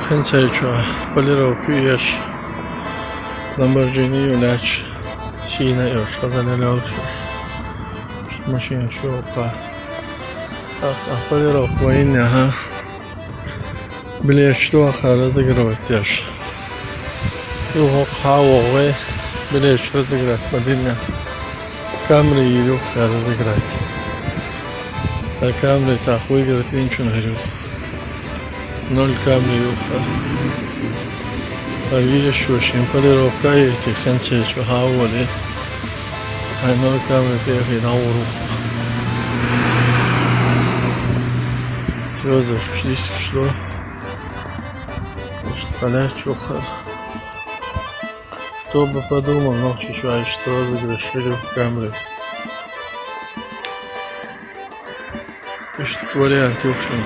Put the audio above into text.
Концечу полировку Lamborghini ilaç Çiğne yok. Şurada ne oluşur? Şu maşin şu oka. Полировку инها بليشتو خالد قروتيش يوهو خاوه بليشتو قرات مدينة كامري يلوك خالد قرات الكامري تاخوي قراتين شنو هجوك نول كامري يوخا فبيش وشين полировка يتي خنچه شو هاولي هاي نول كامري تيخي نورو Все зашлись, что поля чуха. Кто бы подумал, ночью что разыгрышили в камере. Пишут варианты, в общем,